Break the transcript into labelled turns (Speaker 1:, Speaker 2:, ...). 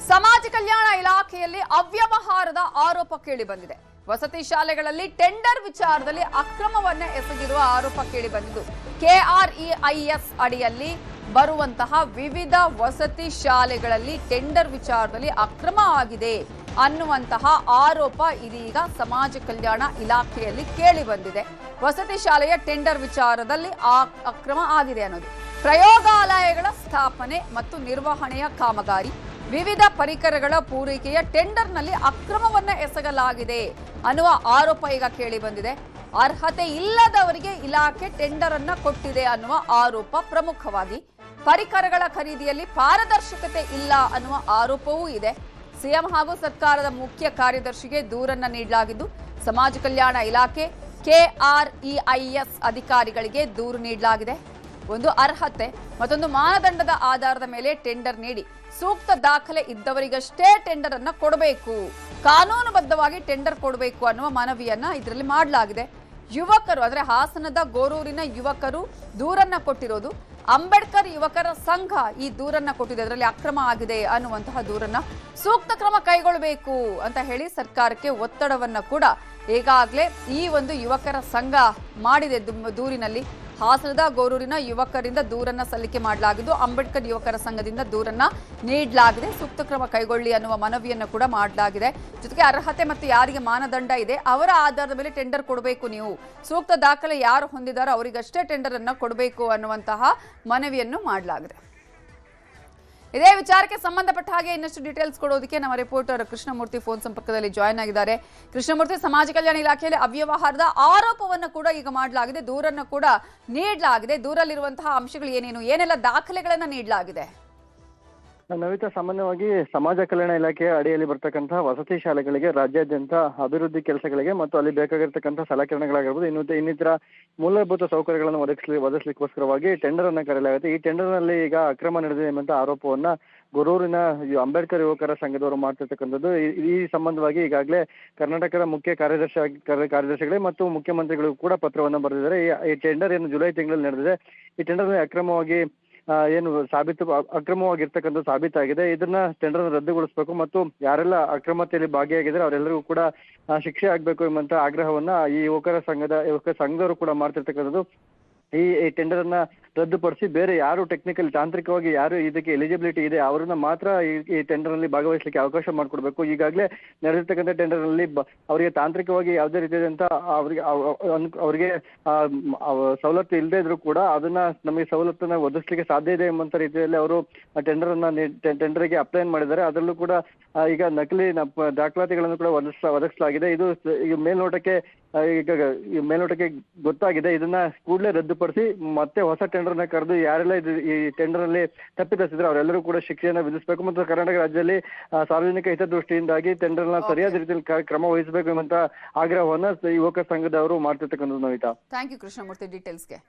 Speaker 1: ಸಮಾಜ ಕಲ್ಯಾಣ ಇಲಾಖೆಯಲ್ಲಿ ಅವ್ಯವಹಾರದ ಆರೋಪ ಕೇಳಿ ಬಂದಿದೆ. ವಸತಿ ಶಾಲೆಗಳಲ್ಲಿ ಟೆಂಡರ್ ವಿಚಾರದಲ್ಲಿ ಅಕ್ರಮವನ್ನ ಎಸಗಿರುವ ಆರೋಪ ಕೇಳಿ ಬಂದಿದ್ದು, ಕೆಆರ್ಇಐಎಸ್ ಅಡಿಯಲ್ಲಿ ಬರುವಂತಹ ವಿವಿಧ ವಸತಿ ಶಾಲೆಗಳಲ್ಲಿ ಟೆಂಡರ್ ವಿಚಾರದಲ್ಲಿ ಅಕ್ರಮ ಆಗಿದೆ ಅನ್ನುವಂತಹ ಆರೋಪ ಇದೀಗ ಸಮಾಜ ಕಲ್ಯಾಣ ಇಲಾಖೆಯಲ್ಲಿ ಕೇಳಿ ಬಂದಿದೆ. ವಸತಿ ಶಾಲೆಯ ಟೆಂಡರ್ ವಿಚಾರದಲ್ಲಿ ಅಕ್ರಮ ಆಗಿದೆ ಅನ್ನೋದು, ಪ್ರಯೋಗಾಲಯಗಳ ಸ್ಥಾಪನೆ ಮತ್ತು ನಿರ್ವಹಣೆಯ ಕಾಮಗಾರಿ, ವಿವಿಧ ಪರಿಕರಗಳ ಪೂರೈಕೆಯ ಟೆಂಡರ್ನಲ್ಲಿ ಅಕ್ರಮವನ್ನ ಎಸಗಲಾಗಿದೆ ಅನ್ನುವ ಆರೋಪ ಈಗ ಕೇಳಿ ಬಂದಿದೆ. ಅರ್ಹತೆ ಇಲ್ಲದವರಿಗೆ ಇಲಾಖೆ ಟೆಂಡರ್ ಅನ್ನ ಕೊಟ್ಟಿದೆ ಅನ್ನುವ ಆರೋಪ ಪ್ರಮುಖವಾಗಿ, ಪರಿಕರಗಳ ಖರೀದಿಯಲ್ಲಿ ಪಾರದರ್ಶಕತೆ ಇಲ್ಲ ಅನ್ನುವ ಆರೋಪವೂ ಇದೆ. ಸಿಎಂ ಹಾಗೂ ಸರ್ಕಾರದ ಮುಖ್ಯ ಕಾರ್ಯದರ್ಶಿಗೆ ದೂರನ್ನ ನೀಡಲಾಗಿದ್ದು, ಸಮಾಜ ಕಲ್ಯಾಣ ಇಲಾಖೆ ಕೆಆರ್ಇಐಎಸ್ ಅಧಿಕಾರಿಗಳಿಗೆ ದೂರು ನೀಡಲಾಗಿದೆ. ಒಂದು ಅರ್ಹತೆ ಮತ್ತೊಂದು ಮಾನದಂಡದ ಆಧಾರದ ಮೇಲೆ ಟೆಂಡರ್ ನೀಡಿ ಸೂಕ್ತ ದಾಖಲೆ ಇದ್ದವರಿಗಷ್ಟೇ ಟೆಂಡರ್ ಅನ್ನ ಕೊಡಬೇಕು, ಕಾನೂನುಬದ್ಧವಾಗಿ ಟೆಂಡರ್ ಕೊಡಬೇಕು ಅನ್ನುವ ಮನವಿಯನ್ನ ಇದರಲ್ಲಿ ಮಾಡಲಾಗಿದೆ. ಯುವಕರು ಅಂದ್ರೆ ಹಾಸನದ ಗೋರೂರಿನ ಯುವಕರು ದೂರನ್ನ ಕೊಟ್ಟಿರೋದು, ಅಂಬೇಡ್ಕರ್ ಯುವಕರ ಸಂಘ ಈ ದೂರನ್ನ ಕೊಟ್ಟಿದೆ, ಅದರಲ್ಲಿ ಅಕ್ರಮ ಆಗಿದೆ ಅನ್ನುವಂತಹ ದೂರನ್ನ ಸೂಕ್ತ ಕ್ರಮ ಕೈಗೊಳ್ಳಬೇಕು ಅಂತ ಹೇಳಿ ಸರ್ಕಾರಕ್ಕೆ ಒತ್ತಡವನ್ನ ಕೂಡ ಈಗಾಗಲೇ ಈ ಒಂದು ಯುವಕರ ಸಂಘ ಮಾಡಿದೆ. ದೂರಿನಲ್ಲಿ ಹಾಸನದ ಗೋರೂರಿನ ಯುವಕರಿಂದ ದೂರನ್ನ ಸಲ್ಲಿಕೆ ಮಾಡಲಾಗಿದ್ದು, ಅಂಬೇಡ್ಕರ್ ಯುವಕರ ಸಂಘದಿಂದ ದೂರನ್ನ ನೀಡಲಾಗಿದೆ. ಸೂಕ್ತ ಕ್ರಮ ಕೈಗೊಳ್ಳಿ ಅನ್ನುವ ಮನವಿಯನ್ನು ಕೂಡ ಮಾಡಲಾಗಿದೆ. ಜೊತೆಗೆ ಅರ್ಹತೆ ಮತ್ತು ಯಾರಿಗೆ ಮಾನದಂಡ ಇದೆ ಅವರ ಆಧಾರದ ಮೇಲೆ ಟೆಂಡರ್ ಕೊಡಬೇಕು, ನೀವು ಸೂಕ್ತ ದಾಖಲೆ ಯಾರು ಹೊಂದಿದಾರೋ ಅವರಿಗಷ್ಟೇ ಟೆಂಡರ್ ಅನ್ನ ಕೊಡಬೇಕು ಅನ್ನುವಂತಹ ಮನವಿಯನ್ನು ಮಾಡಲಾಗಿದೆ. ಇದೇ ವಿಚಾರಕ್ಕೆ ಸಂಬಂಧಪಟ್ಟ ಹಾಗೆ ಇನ್ನಷ್ಟು ಡೀಟೇಲ್ಸ್ ಕೊಡೋದಕ್ಕೆ ನಮ್ಮ ರಿಪೋರ್ಟರ್ ಕೃಷ್ಣಮೂರ್ತಿ ಫೋನ್ ಸಂಪರ್ಕದಲ್ಲಿ ಜಾಯ್ನ್ ಆಗಿದ್ದಾರೆ. ಕೃಷ್ಣಮೂರ್ತಿ, ಸಮಾಜ ಕಲ್ಯಾಣ ಇಲಾಖೆಯಲ್ಲಿ ಅವ್ಯವಹಾರದ ಆರೋಪವನ್ನು ಕೂಡ ಈಗ ಮಾಡಲಾಗಿದೆ, ದೂರನ್ನು ಕೂಡ ನೀಡಲಾಗಿದೆ. ದೂರಲ್ಲಿರುವಂತಹ ಅಂಶಗಳು ಏನೆಲ್ಲ ದಾಖಲೆಗಳನ್ನ ನೀಡಲಾಗಿದೆ?
Speaker 2: ನವಿತಾ, ಸಾಮಾನ್ಯವಾಗಿ ಸಮಾಜ ಕಲ್ಯಾಣ ಇಲಾಖೆಯ ಅಡಿಯಲ್ಲಿ ಬರ್ತಕ್ಕಂತಹ ವಸತಿ ಶಾಲೆಗಳಿಗೆ ರಾಜ್ಯಾದ್ಯಂತ ಅಭಿವೃದ್ಧಿ ಕೆಲಸಗಳಿಗೆ ಮತ್ತು ಅಲ್ಲಿ ಬೇಕಾಗಿರ್ತಕ್ಕಂಥ ಸಲಕರಣೆಗಳಾಗಿರ್ಬೋದು, ಇನ್ನಿತರ ಮೂಲಭೂತ ಸೌಕರ್ಯಗಳನ್ನು ಒದಗಿಸಲಿಕ್ಕೋಸ್ಕರವಾಗಿ ಟೆಂಡರ್ ಅನ್ನ ಕರೆಯಲಾಗುತ್ತೆ. ಈ ಟೆಂಡರ್ ನಲ್ಲಿ ಈಗ ಅಕ್ರಮ ನಡೆದಿದೆ ಎಂಬಂತ ಆರೋಪವನ್ನ ಗೊರೂರಿನ ಅಂಬೇಡ್ಕರ್ ಯುವಕರ ಸಂಘದವರು ಮಾಡ್ತಿರ್ತಕ್ಕಂಥದ್ದು. ಈ ಸಂಬಂಧವಾಗಿ ಈಗಾಗಲೇ ಕರ್ನಾಟಕದ ಮುಖ್ಯ ಕಾರ್ಯದರ್ಶಿಗಳೇ ಮತ್ತು ಮುಖ್ಯಮಂತ್ರಿಗಳು ಕೂಡ ಪತ್ರವನ್ನು ಬರೆದಿದ್ದಾರೆ. ಈ ಟೆಂಡರ್ ಏನು ಜುಲೈ ತಿಂಗಳಲ್ಲಿ ನಡೆದಿದೆ, ಈ ಟೆಂಡರ್ ಅಕ್ರಮವಾಗಿ ಅಕ್ರಮವಾಗಿರ್ತಕ್ಕಂಥ ಸಾಬೀತಾಗಿದೆ. ಇದನ್ನ ಟೆಂಡರ್ ರದ್ದುಗೊಳಿಸಬೇಕು ಮತ್ತು ಯಾರೆಲ್ಲ ಅಕ್ರಮತೆಯಲ್ಲಿ ಭಾಗಿಯಾಗಿದ್ದಾರೆ ಅವರೆಲ್ಲರಿಗೂ ಕೂಡ ಶಿಕ್ಷೆ ಆಗ್ಬೇಕು ಎಂಬಂತ ಆಗ್ರಹವನ್ನ ಈ ಯುವಕರ ಸಂಘದವರು ಕೂಡ ಮಾಡ್ತಿರ್ತಕ್ಕಂಥದ್ದು. ಈ ಟೆಂಡರ್ ಅನ್ನ ರದ್ದುಪಡಿಸಿ ಬೇರೆ ಯಾರು ತಾಂತ್ರಿಕವಾಗಿ ಯಾರು ಇದಕ್ಕೆ ಎಲಿಜಿಬಿಲಿಟಿ ಇದೆ ಅವರನ್ನ ಮಾತ್ರ ಈ ಟೆಂಡರ್ ನಲ್ಲಿ ಭಾಗವಹಿಸಲಿಕ್ಕೆ ಅವಕಾಶ ಮಾಡಿಕೊಡ್ಬೇಕು. ಈಗಾಗಲೇ ನಡೆದಿರ್ತಕ್ಕಂಥ ಟೆಂಡರ್ ನಲ್ಲಿ ಅವರಿಗೆ ತಾಂತ್ರಿಕವಾಗಿ ಯಾವುದೇ ರೀತಿಯಾದಂತ ಅವರಿಗೆ ಸವಲತ್ತು ಇಲ್ಲದೆ ಇದ್ರೂ ಕೂಡ ಅದನ್ನ ನಮಗೆ ಸವಲತ್ತನ್ನ ಒದಗಿಸ್ಲಿಕ್ಕೆ ಸಾಧ್ಯ ಇದೆ ಎಂಬಂತ ರೀತಿಯಲ್ಲಿ ಅವರು ಟೆಂಡರ್ಗೆ ಅಪ್ಲೈ ಮಾಡಿದ್ದಾರೆ. ಅದರಲ್ಲೂ ಕೂಡ ಈಗ ನಕಲಿ ದಾಖಲಾತಿಗಳನ್ನು ಕೂಡ ಒದಗಿಸಲಾಗಿದೆ. ಇದು ಮೇಲ್ನೋಟಕ್ಕೆ ಗೊತ್ತಾಗಿದೆ. ಇದನ್ನ ಕೂಡಲೇ ರದ್ದುಪಡಿಸಿ ಮತ್ತೆ ಹೊಸ ಟೆಂಡರ್ ನ ಕರೆದು ಯಾರೆಲ್ಲ ಈ ಟೆಂಡರ್ ನಲ್ಲಿ ತಪ್ಪಿತಸ್ಥಿದ್ರೆ ಅವರೆಲ್ಲರೂ ಕೂಡ ಶಿಕ್ಷೆಯನ್ನು ವಿಧಿಸಬೇಕು ಮತ್ತು ಕರ್ನಾಟಕ ರಾಜ್ಯದಲ್ಲಿ ಸಾರ್ವಜನಿಕ ಹಿತದೃಷ್ಟಿಯಿಂದಾಗಿ ಟೆಂಡರ್ ನ ಸರಿಯಾದ ರೀತಿಯಲ್ಲಿ ಕ್ರಮ ವಹಿಸಬೇಕು ಎಂಬಂತ ಆಗ್ರಹವನ್ನ ಯುವಕ ಸಂಘದವರು ಮಾಡ್ತಿರ್ತಕ್ಕಂಥದ್ದು. Navita,
Speaker 1: thank you Krishnamurthy ಡೀಟೇಲ್ಸ್ಗೆ.